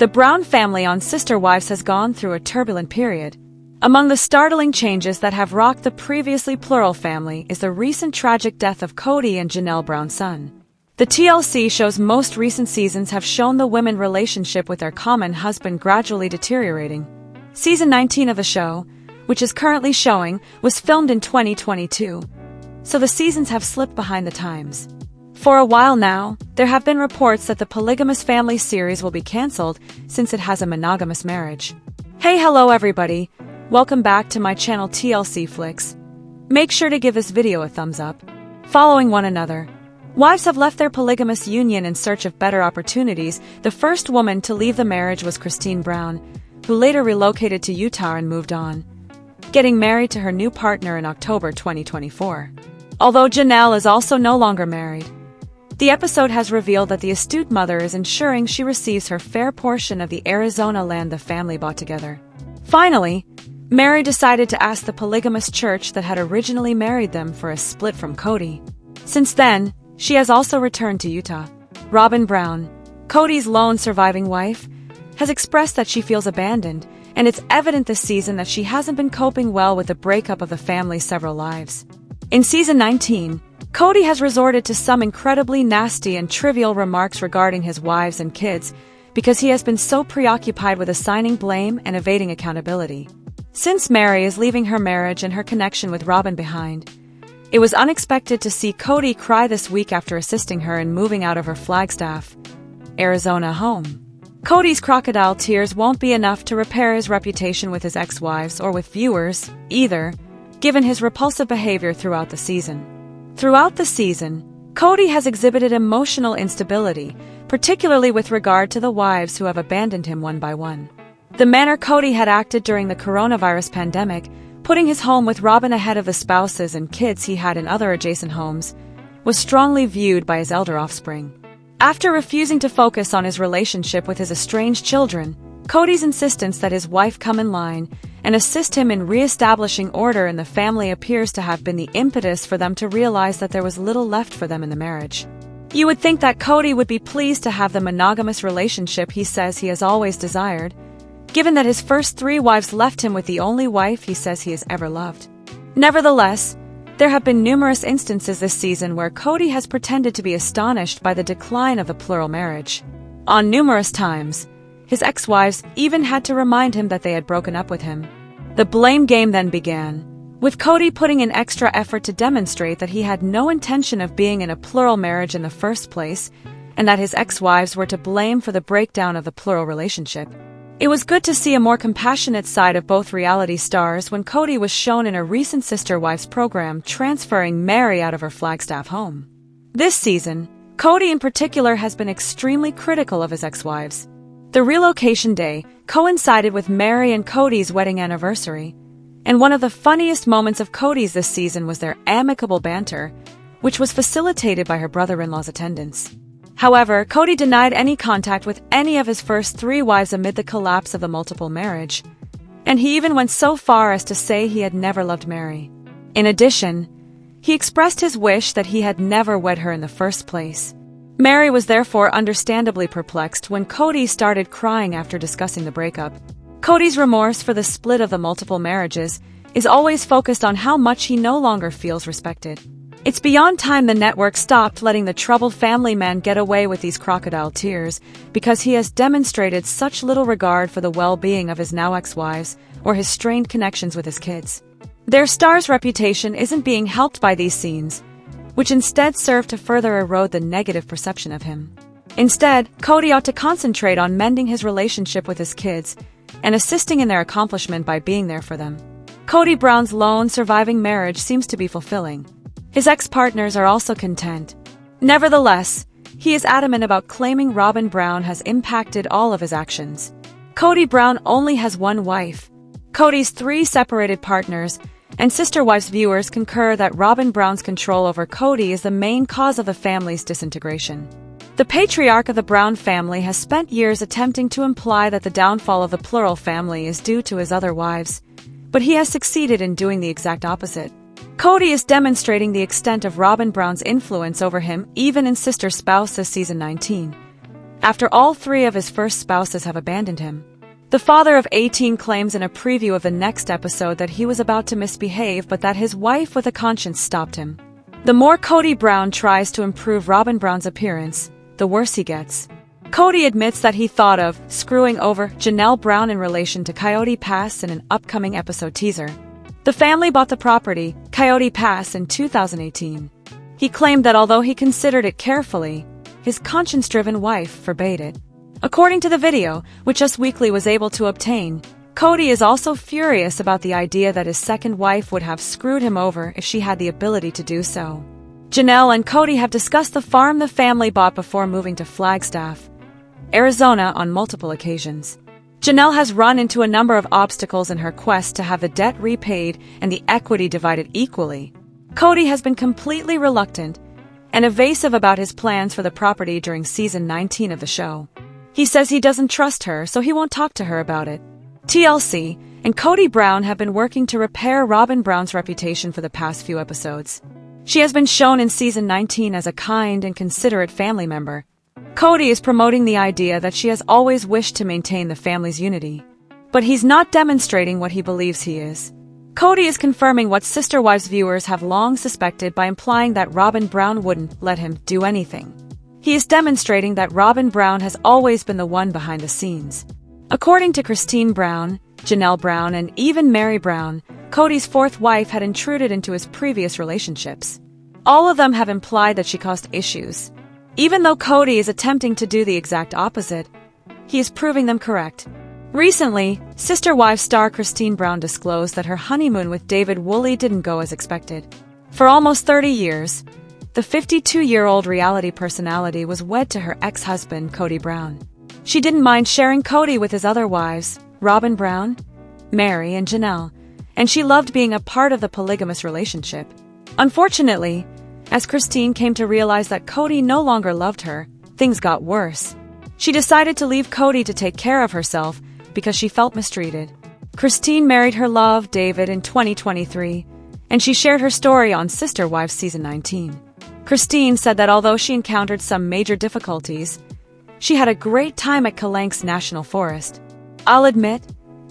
The Brown family on Sister Wives has gone through a turbulent period. Among the startling changes that have rocked the previously plural family is the recent tragic death of Cody and Janelle Brown's son. The TLC show's most recent seasons have shown the women relationship with their common husband gradually deteriorating. Season 19 of the show, which is currently showing, was filmed in 2022. So the seasons have slipped behind the times. For a while now, there have been reports that the Polygamous Family series will be cancelled since it has a monogamous marriage. Hey, hello everybody. Welcome back to my channel TLC Flicks. Make sure to give this video a thumbs up. Following one another, wives have left their polygamous union in search of better opportunities. The first woman to leave the marriage was Christine Brown, who later relocated to Utah and moved on, getting married to her new partner in October 2024. Although Janelle is also no longer married, the episode has revealed that the astute mother is ensuring she receives her fair portion of the Arizona land the family bought together. Finally, Mary decided to ask the polygamous church that had originally married them for a split from Cody. Since then, she has also returned to Utah. Robin Brown, Cody's lone surviving wife, has expressed that she feels abandoned, and it's evident this season that she hasn't been coping well with the breakup of the family's several lives. In season 19, Cody has resorted to some incredibly nasty and trivial remarks regarding his wives and kids because he has been so preoccupied with assigning blame and evading accountability. Since Mary is leaving her marriage and her connection with Robin behind, it was unexpected to see Cody cry this week after assisting her in moving out of her Flagstaff, Arizona home. Cody's crocodile tears won't be enough to repair his reputation with his ex-wives or with viewers, either, given his repulsive behavior throughout the season. Throughout the season, Cody has exhibited emotional instability, particularly with regard to the wives who have abandoned him one by one. The manner Cody had acted during the coronavirus pandemic, putting his home with Robin ahead of the spouses and kids he had in other adjacent homes, was strongly viewed by his elder offspring. After refusing to focus on his relationship with his estranged children, Cody's insistence that his wife come in line and assist him in re-establishing order in the family appears to have been the impetus for them to realize that there was little left for them in the marriage. You would think that Cody would be pleased to have the monogamous relationship he says he has always desired, given that his first 3 wives left him with the only wife he says he has ever loved. Nevertheless, there have been numerous instances this season where Cody has pretended to be astonished by the decline of the plural marriage. On numerous times, his ex-wives even had to remind him that they had broken up with him. The blame game then began, with Cody putting in extra effort to demonstrate that he had no intention of being in a plural marriage in the first place, and that his ex-wives were to blame for the breakdown of the plural relationship. It was good to see a more compassionate side of both reality stars when Cody was shown in a recent Sister Wives program transferring Mary out of her Flagstaff home. This season, Cody in particular has been extremely critical of his ex-wives. The relocation day coincided with Mary and Cody's wedding anniversary, and one of the funniest moments of Cody's this season was their amicable banter, which was facilitated by her brother-in-law's attendance. However, Cody denied any contact with any of his first 3 wives amid the collapse of the multiple marriage, and he even went so far as to say he had never loved Mary. In addition, he expressed his wish that he had never wed her in the first place. Mary was therefore understandably perplexed when Cody started crying after discussing the breakup. Cody's remorse for the split of the multiple marriages is always focused on how much he no longer feels respected. It's beyond time the network stopped letting the troubled family man get away with these crocodile tears because he has demonstrated such little regard for the well-being of his now ex-wives or his strained connections with his kids. Their star's reputation isn't being helped by these scenes, which instead serve to further erode the negative perception of him. Instead, Cody ought to concentrate on mending his relationship with his kids and assisting in their accomplishment by being there for them. Cody Brown's lone surviving marriage seems to be fulfilling. His ex-partners are also content. Nevertheless, he is adamant about claiming Robin Brown has impacted all of his actions. Cody Brown only has one wife. Cody's 3 separated partners and Sister Wives viewers concur that Robin Brown's control over Cody is the main cause of the family's disintegration. The patriarch of the Brown family has spent years attempting to imply that the downfall of the plural family is due to his other wives, but he has succeeded in doing the exact opposite. Cody is demonstrating the extent of Robin Brown's influence over him even in Sister Spouses Season 19, after all three of his first spouses have abandoned him. The father of 18 claims in a preview of the next episode that he was about to misbehave but that his wife with a conscience stopped him. The more Cody Brown tries to improve Robin Brown's appearance, the worse he gets. Cody admits that he thought of screwing over Janelle Brown in relation to Coyote Pass in an upcoming episode teaser. The family bought the property, Coyote Pass, in 2018. He claimed that although he considered it carefully, his conscience-driven wife forbade it. According to the video, which Us Weekly was able to obtain, Cody is also furious about the idea that his second wife would have screwed him over if she had the ability to do so. Janelle and Cody have discussed the farm the family bought before moving to Flagstaff, Arizona, on multiple occasions. Janelle has run into a number of obstacles in her quest to have the debt repaid and the equity divided equally. Cody has been completely reluctant and evasive about his plans for the property during season 19 of the show. He says he doesn't trust her, so he won't talk to her about it. TLC and Cody Brown have been working to repair Robin Brown's reputation for the past few episodes. She has been shown in season 19 as a kind and considerate family member. Cody is promoting the idea that she has always wished to maintain the family's unity. But he's not demonstrating what he believes he is. Cody is confirming what Sister Wives viewers have long suspected by implying that Robin Brown wouldn't let him do anything. He is demonstrating that Robin Brown has always been the one behind the scenes. According to Christine Brown, Janelle Brown, and even Mary Brown, Cody's fourth wife had intruded into his previous relationships. All of them have implied that she caused issues. Even though Cody is attempting to do the exact opposite, he is proving them correct. Recently, Sister Wives star Christine Brown disclosed that her honeymoon with David Woolley didn't go as expected. For almost 30 years, the 52-year-old reality personality was wed to her ex-husband, Cody Brown. She didn't mind sharing Cody with his other wives, Robin Brown, Mary, and Janelle, and she loved being a part of the polygamous relationship. Unfortunately, as Christine came to realize that Cody no longer loved her, things got worse. She decided to leave Cody to take care of herself because she felt mistreated. Christine married her love, David, in 2023, and she shared her story on Sister Wives Season 19. Christine said that although she encountered some major difficulties, she had a great time at Calanques National Forest. "I'll admit,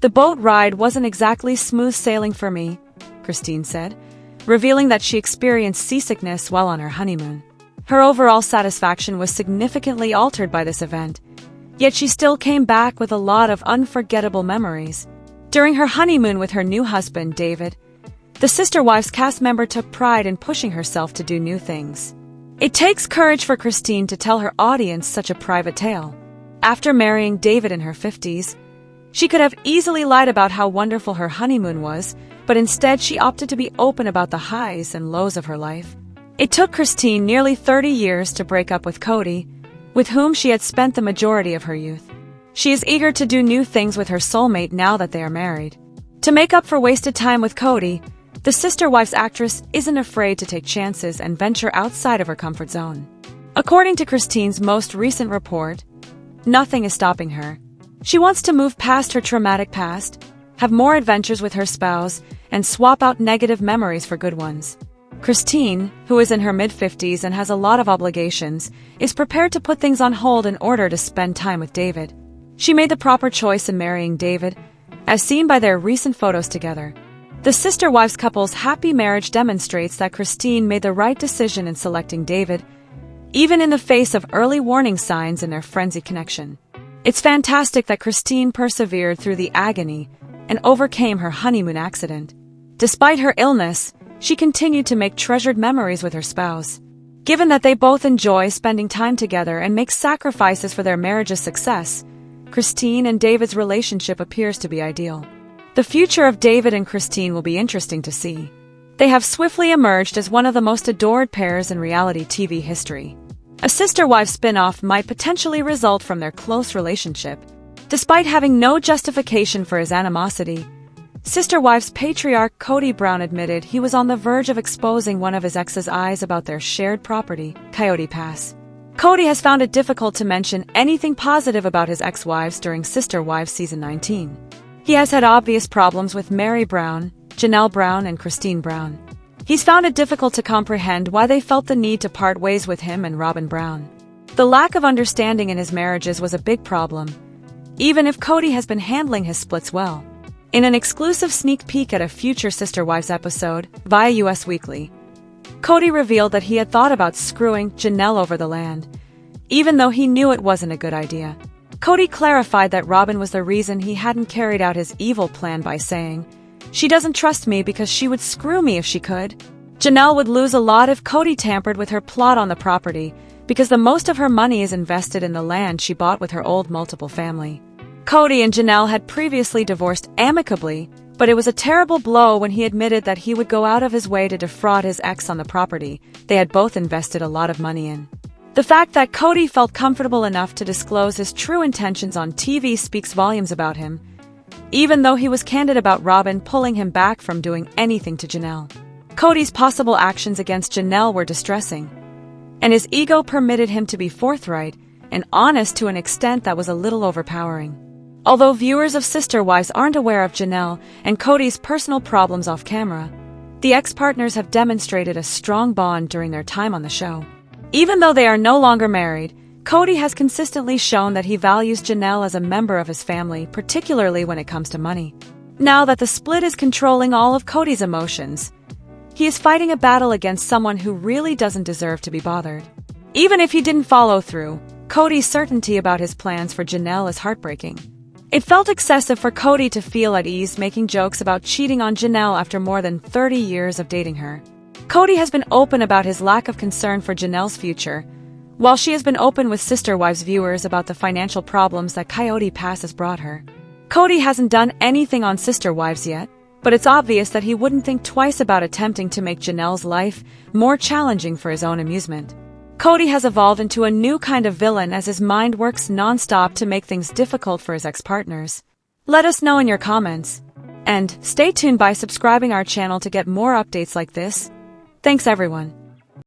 the boat ride wasn't exactly smooth sailing for me," Christine said, revealing that she experienced seasickness while on her honeymoon. Her overall satisfaction was significantly altered by this event, yet she still came back with a lot of unforgettable memories. During her honeymoon with her new husband, David, the Sister Wives cast member took pride in pushing herself to do new things. It takes courage for Christine to tell her audience such a private tale. After marrying David in her 50s, she could have easily lied about how wonderful her honeymoon was, but instead she opted to be open about the highs and lows of her life. It took Christine nearly 30 years to break up with Cody, with whom she had spent the majority of her youth. She is eager to do new things with her soulmate now that they are married. To make up for wasted time with Cody, the Sister Wives actress isn't afraid to take chances and venture outside of her comfort zone. According to Christine's most recent report, nothing is stopping her. She wants to move past her traumatic past, have more adventures with her spouse, and swap out negative memories for good ones. Christine, who is in her mid-50s and has a lot of obligations, is prepared to put things on hold in order to spend time with David. She made the proper choice in marrying David, as seen by their recent photos together. The Sister Wives couple's happy marriage demonstrates that Christine made the right decision in selecting David, even in the face of early warning signs in their frenzied connection. It's fantastic that Christine persevered through the agony and overcame her honeymoon accident. Despite her illness, she continued to make treasured memories with her spouse. Given that they both enjoy spending time together and make sacrifices for their marriage's success, Christine and David's relationship appears to be ideal. The future of David and Christine will be interesting to see. They have swiftly emerged as one of the most adored pairs in reality TV history. A Sister Wives spin-off might potentially result from their close relationship. Despite having no justification for his animosity, Sister Wives patriarch Cody Brown admitted he was on the verge of exposing one of his ex's eyes about their shared property, Coyote Pass. Cody has found it difficult to mention anything positive about his ex-wives during Sister Wives Season 19. He has had obvious problems with Mary Brown, Janelle Brown, and Christine Brown. He's found it difficult to comprehend why they felt the need to part ways with him and Robin Brown. The lack of understanding in his marriages was a big problem, even if Cody has been handling his splits well. In an exclusive sneak peek at a future Sister Wives episode via US Weekly, Cody revealed that he had thought about screwing Janelle over the land, even though he knew it wasn't a good idea. Cody clarified that Robin was the reason he hadn't carried out his evil plan by saying, "She doesn't trust me because she would screw me if she could." Janelle would lose a lot if Cody tampered with her plot on the property, because the most of her money is invested in the land she bought with her old multiple family. Cody and Janelle had previously divorced amicably, but it was a terrible blow when he admitted that he would go out of his way to defraud his ex on the property they had both invested a lot of money in. The fact that Cody felt comfortable enough to disclose his true intentions on TV speaks volumes about him, even though he was candid about Robin pulling him back from doing anything to Janelle. Cody's possible actions against Janelle were distressing, and his ego permitted him to be forthright and honest to an extent that was a little overpowering. Although viewers of Sister Wives aren't aware of Janelle and Cody's personal problems off camera, the ex-partners have demonstrated a strong bond during their time on the show. Even though they are no longer married, Cody has consistently shown that he values Janelle as a member of his family, particularly when it comes to money. Now that the split is controlling all of Cody's emotions, he is fighting a battle against someone who really doesn't deserve to be bothered. Even if he didn't follow through, Cody's certainty about his plans for Janelle is heartbreaking. It felt excessive for Cody to feel at ease making jokes about cheating on Janelle after more than 30 years of dating her. Cody has been open about his lack of concern for Janelle's future, while she has been open with Sister Wives viewers about the financial problems that Coyote Pass has brought her. Cody hasn't done anything on Sister Wives yet, but it's obvious that he wouldn't think twice about attempting to make Janelle's life more challenging for his own amusement. Cody has evolved into a new kind of villain as his mind works non-stop to make things difficult for his ex-partners. Let us know in your comments. And stay tuned by subscribing our channel to get more updates like this. Thanks everyone.